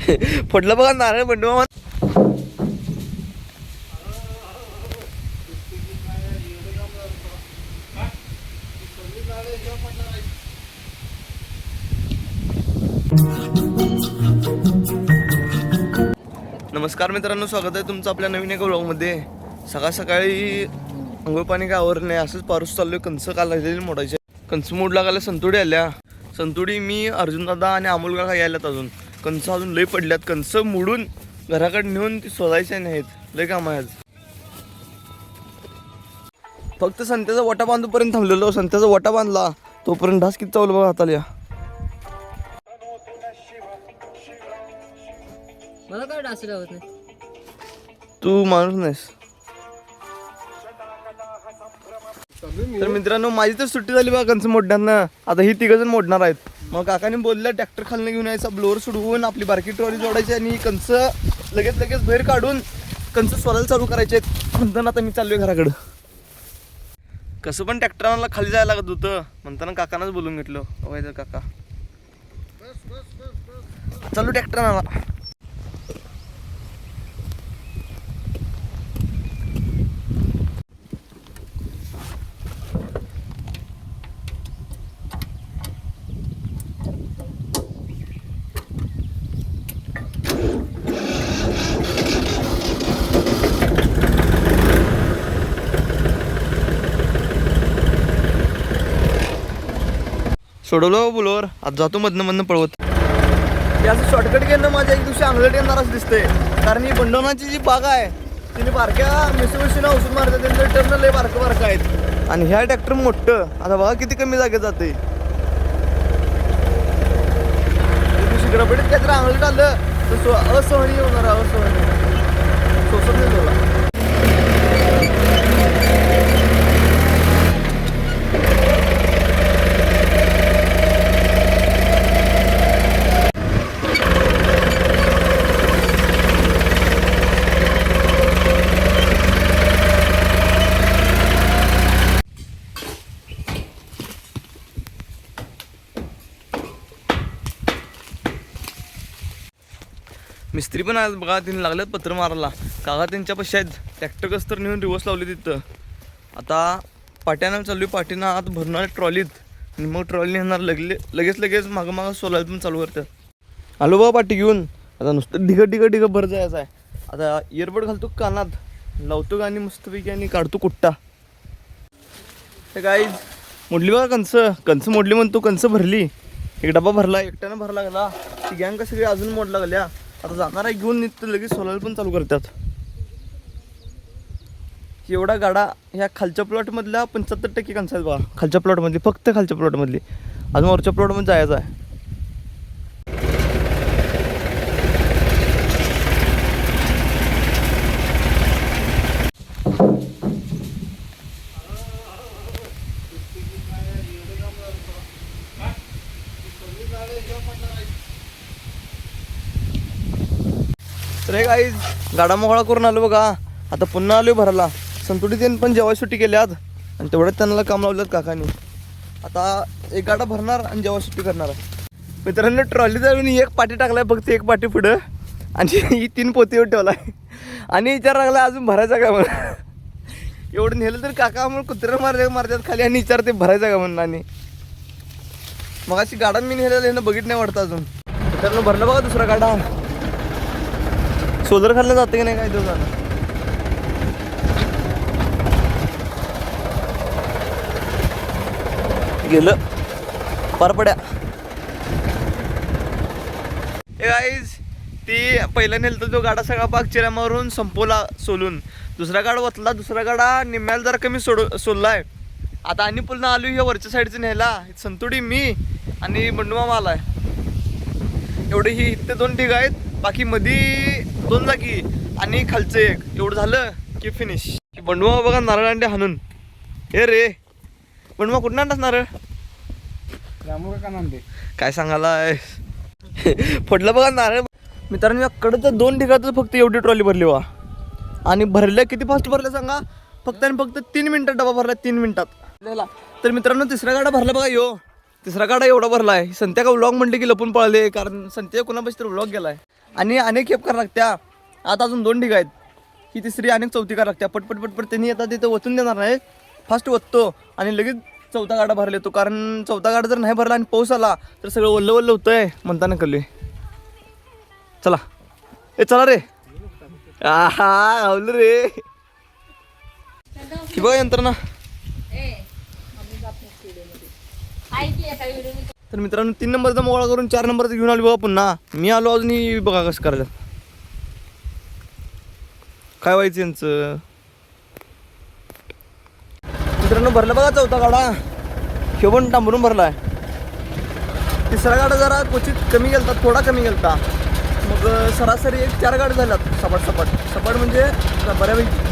फोडलं बघा नारळ बंडू. नमस्कार मित्रांनो, स्वागत आहे तुमचं आपल्या नवीन एका व्लॉगमध्ये. सकाळ सकाळी अंघोळ पाणी काय आवर नाही, असंच पारूस चाललोय. कंस काढलेली मोडायचे, कंस मोड लागायला. संतुडी आल्या, संतुडी मी, अर्जुन दादा आणि अमोल काका यायलात. अजून कंस अजून लय पडल्यात. कंस मोडून घराकडे नेऊन ती शोधायच्या नाहीत. लय काम आहे आज. फक्त संत्याचा वटा बांधूपर्यंत थांबलेलो. संत्याचा वटा बांधला तोपर्यंत ढास किती चावलं बघा हाताला. मला काय डास लावत नाही, तू माणूस नाहीस. तर मित्रांनो, माझी तर सुट्टी झाली बघा कंस मोडण्यानं. आता ही तिघजण मोडणार आहेत. मग काकाने बोललं ट्रॅक्टर खालनं घेऊन यायचा, ब्लोअर सोडवून आपली बारकी ट्रॉली जोडायची आणि कंस लगेच बाहेर काढून कंस सोलायला चालू करायचे. म्हणताना आता मी चाललोय घराकडं. कसं पण ट्रॅक्टरला खाली जायला लागत होतं, म्हणताना काकांनाच बोलून घेतलं. व्हायचं काका चालू ट्रॅक्टरला. सोडवलं बोलोवर. आज जातो मधनं पळवत. हे असं शॉर्टकट घेणं माझ्या एक दिवशी अंगलट येणारच दिसतंय. कारण ही बंडवनाची जी बाग आहे तिने बारक्या मिसळशीनं औषध मारतात. त्यांचं टर्न लय बारकं आहेत. आणि ह्या ट्रॅक्टर मोठं. आता बघा किती कमी जागेत जाते. दिवशी गडबडीत काहीतरी अंगलट आलं तर असहनीय होणार. असहनीय सोसत नाही तुला. मिस्त्री पण आज बघा त्यांनी लागल्यात पत्र मारायला. काका त्यांच्या पश्चात ट्रॅक्टर कस तर नेऊन रिवर्स लावले तिथं. आता पाट्यानं चालू, पाठीनं आत भरणार ट्रॉलीत आणि मग ट्रॉली नेणार. लगेच मागं सोलायला पण चालू करतात. आलो बघा पाठी घेऊन. आता नुसतं ढिग भर जायचं आहे. आता इयरबड घालतो कानात, लावतो गाणी मस्तपैकी आणि काढतो कुट्टा. हे गाईज मोडली बघा कंस मोडली म्हणतो. कंस भरली, एक डबा भरला, एकट्यानं भरला गेला. ती गँग सगळी अजून मोडला गेल्या. आता जाणार आहे घेऊन निघतो, लगेच सोलायला पण चालू करतात. एवढा गाडा ह्या खालच्या प्लॉटमधल्या 75% कणस आहेत बघा. खालच्या प्लॉटमधली, फक्त खालच्या प्लॉटमधली. अजून वरच्या प्लॉटमध्ये जायचं आहे. तर हे गाईज गाडा मोकळा करून आलो बघा. आता पुन्हा आलो भरायला. संतुडी त्यांनी पण जेव्हा सुट्टी केली आज आणि तेवढ्यात त्यांना काम लावल्यात काकांनी. आता एक गाडा भरणार आणि जेव्हा सुट्टी करणार आहे. मित्रांनो, ट्रॉली जाऊन एक पाठी टाकलाय, फक्त एक पाठी पुढं आणि ही 3 पोतीवर ठेवलाय. आणि विचार लागला अजून भरायचा का म्हणून. एवढं नेलं तर काका म्हणून कुत्र्या मारतात खाली आणि विचारते भरायचा का म्हणून. आणि मग अशी गाडा मी नेलेलं हे बघित नाही वाटतं अजून. मित्रांनो, भरलं बघा दुसरा गाडा. सोलर खाल्लं जातं की नाही काय दिवसानं. गेलं पार पड्या. हे गाईज ती पहिला नेलं तर तो गाडा सगळा पाक चिऱ्या मारून संपवला सोलून. दुसरा गाडा वतला. दुसरा गाडा निम्म्याला जरा कमी सोडलाय. आता आणि पुन्हा आलो ह्या वरच्या साईडचं न्यायला. संतुडी, मी आणि बंडूमामा आलाय. एवढे ही इथे 2 ठिकाण आहेत. बाकी मध्ये 2 जागी आणि खालचं एक. एवढं झालं की फिनिश. बंडूमामा बघा नारळ अंडे हाणून. हे रे बंडूमा कुठं आणतात नारळ? काय सांगायला फोडलं बघा नारळ. मित्रांनो, याकडं तर 2 ठिकाणचं फक्त एवढी ट्रॉली भरली वा. आणि भरल्या किती फास्ट भरल्या सांगा. फक्त 3 मिनिटात डबा भरला. 3 मिनिटात. तर मित्रांनो, तिसरा गाडा भरला बघा. तिसरा गाडा एवढा भरला आहे. संत्या का व्लॉग म्हणले की लपून पळाले, कारण संत्या कुणापाशी तर व्लॉग गेलाय. आणि अनेक खेप करायला लागत्या. आता अजून 2 ढिग आहेत, ही तिसरी अनेक चौथी करायला लागत्या. पटपट पटपट त्यांनी आता तिथं ओतून देणार नाही, फास्ट ओततो आणि लगेच चौथा गाडा भरला येतो. कारण चौथा गाडा जर नाही भरला आणि पाऊस आला तर सगळं वल्ल वल्ल होतंय म्हणताना कळलोय. चला ए चला रे. आहा आवलं रे. ही बघा यंत्रणा. तर मित्रांनो 3 नंबरचा मोकळा करून 4 नंबरचा घेऊन आलो बघा पुन्हा. मी आलो अजून बघा कसं करायचं, काय व्हायचं यांचं. मित्रांनो भरला बघा चौथा गाडा, ह्यो पण डांबरून भरलाय. तिसरा गाडा जरा क्वचित कमी गेलता, थोडा कमी गेलता. मग सरासरी 4 गाडी झाल्यात सपाट सपाट सपाट म्हणजे बऱ्यापैकी.